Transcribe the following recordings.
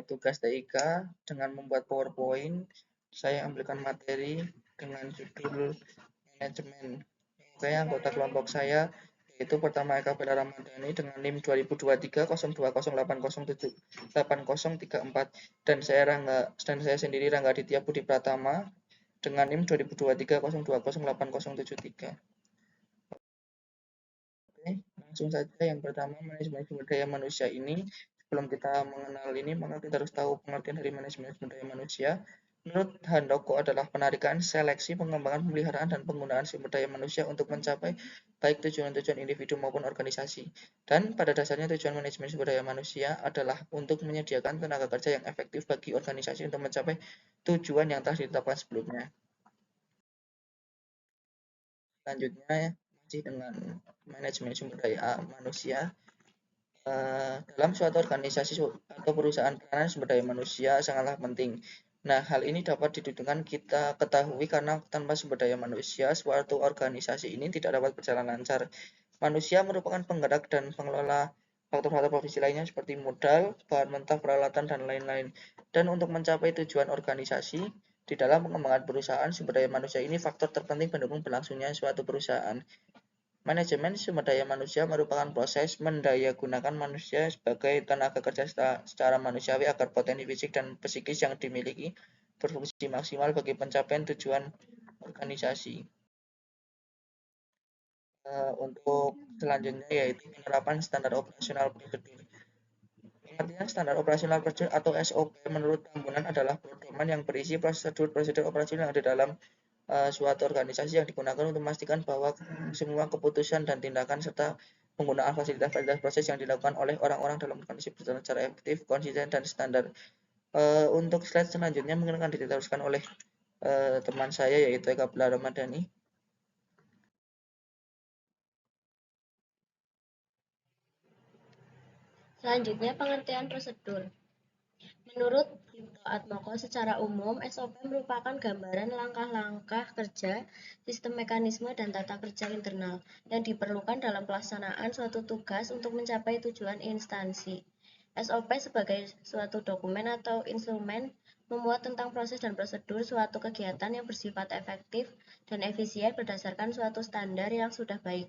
tugas TIK dengan membuat PowerPoint. Saya ambilkan materi dengan judul manajemen. Oke, anggota kelompok saya yaitu pertama Eka Bella Ramadhani dengan NIM 2023 0208078034 dan saya sendiri Rangga Aditya Budi Pratama dengan NIM 2023 02080783. Oke, langsung saja yang pertama manajemen sumber daya manusia ini. Sebelum kita mengenal ini, maka kita harus tahu pengertian dari manajemen sumber daya manusia. Menurut Handoko adalah penarikan, seleksi, pengembangan, pemeliharaan, dan penggunaan sumber daya manusia untuk mencapai baik tujuan-tujuan individu maupun organisasi. Dan pada dasarnya tujuan manajemen sumber daya manusia adalah untuk menyediakan tenaga kerja yang efektif bagi organisasi untuk mencapai tujuan yang telah ditetapkan sebelumnya. Selanjutnya masih dengan manajemen sumber daya manusia. Dalam suatu organisasi atau perusahaan peranan sumber daya manusia sangatlah penting. Nah, hal ini dapat didudungkan kita ketahui karena tanpa sumber daya manusia, suatu organisasi ini tidak dapat berjalan lancar. Manusia merupakan penggerak dan pengelola faktor-faktor profesi lainnya seperti modal, bahan mentah, peralatan, dan lain-lain. Dan untuk mencapai tujuan organisasi, di dalam pengembangan perusahaan, sumber daya manusia ini faktor terpenting pendukung berlangsungnya suatu perusahaan. Manajemen sumber daya manusia merupakan proses mendayagunakan manusia sebagai tenaga kerja secara manusiawi agar potensi fisik dan psikis yang dimiliki berfungsi maksimal bagi pencapaian tujuan organisasi. Untuk selanjutnya yaitu penerapan standar operasional prosedur. Pengertian standar operasional prosedur atau SOP menurut Tambunan adalah pedoman yang berisi prosedur-prosedur operasional yang ada dalam suatu organisasi yang digunakan untuk memastikan bahwa semua keputusan dan tindakan serta penggunaan fasilitas-fasilitas proses yang dilakukan oleh orang-orang dalam organisasi berjalan secara efektif, konsisten, dan standar. Untuk slide selanjutnya mungkin akan diteruskan oleh teman saya yaitu Eka Bella Ramadhani. Selanjutnya, pengertian prosedur. Menurut Cipto Atmoko, secara umum, SOP merupakan gambaran langkah-langkah kerja, sistem mekanisme, dan tata kerja internal yang diperlukan dalam pelaksanaan suatu tugas untuk mencapai tujuan instansi. SOP sebagai suatu dokumen atau instrumen memuat tentang proses dan prosedur suatu kegiatan yang bersifat efektif dan efisien berdasarkan suatu standar yang sudah baik.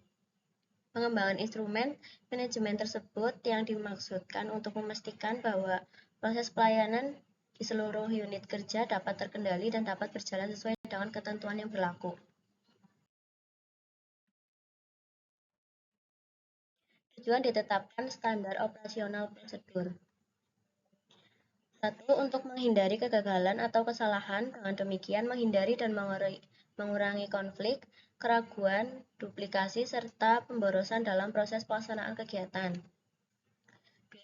Pengembangan instrumen manajemen tersebut yang dimaksudkan untuk memastikan bahwa proses pelayanan di seluruh unit kerja dapat terkendali dan dapat berjalan sesuai dengan ketentuan yang berlaku. Tujuan ditetapkan standar operasional prosedur. 1. Untuk menghindari kegagalan atau kesalahan, dengan demikian menghindari dan mengurangi konflik, keraguan, duplikasi, serta pemborosan dalam proses pelaksanaan kegiatan.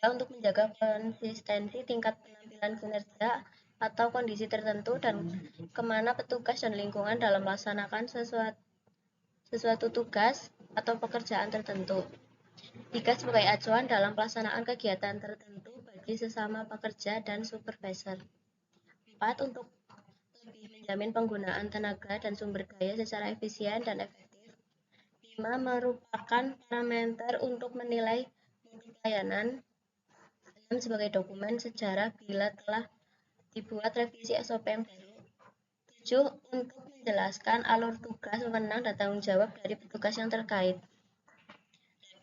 2. Untuk menjaga konsistensi tingkat penampilan kinerja atau kondisi tertentu dan kemana petugas dan lingkungan dalam melaksanakan sesuatu tugas atau pekerjaan tertentu. 3. Sebagai acuan dalam pelaksanaan kegiatan tertentu bagi sesama pekerja dan supervisor. 4. Untuk lebih menjamin penggunaan tenaga dan sumber daya secara efisien dan efektif. 5. Merupakan parameter untuk menilai mutu pelayanan. 6. Sebagai dokumen sejarah bila telah dibuat revisi SOP yang baru. 7. Untuk menjelaskan alur tugas, wewenang, dan tanggung jawab dari petugas yang terkait. 8.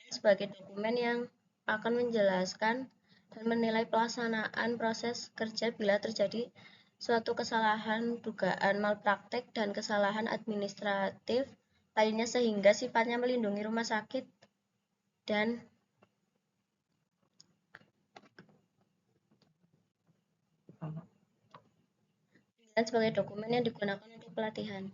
Sebagai dokumen yang akan menjelaskan dan menilai pelaksanaan proses kerja bila terjadi suatu kesalahan, dugaan malpraktek, dan kesalahan administratif lainnya sehingga sifatnya melindungi rumah sakit dan sebagai dokumen yang digunakan untuk pelatihan.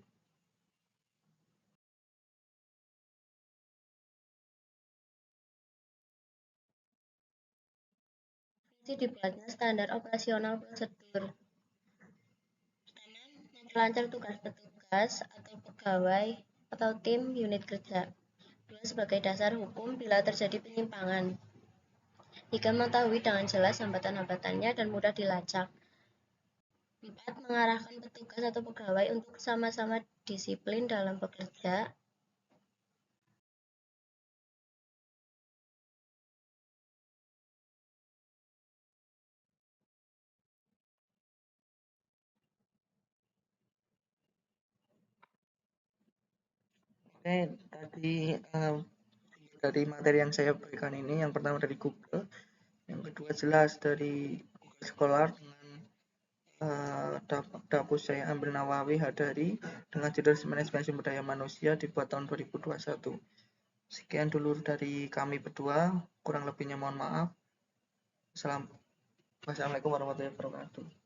Fungsi dibuatnya standar operasional prosedur. Pertama, memperlancar tugas petugas atau pegawai atau tim unit kerja. 2. Sebagai dasar hukum bila terjadi penyimpangan. 3. Mengetahui dengan jelas hambatan-hambatannya dan mudah dilacak. 4. Mengarahkan petugas atau pegawai untuk sama-sama disiplin dalam bekerja. Oke, tadi dari materi yang saya berikan ini, yang pertama dari Google, yang kedua jelas dari Google Scholar dengan dapus saya Ambil Nawawi Hadari dengan judul Manajemen Sumber Daya Manusia dibuat tahun 2021. Sekian dulu dari kami berdua, kurang lebihnya mohon maaf. Wassalamualaikum warahmatullahi wabarakatuh.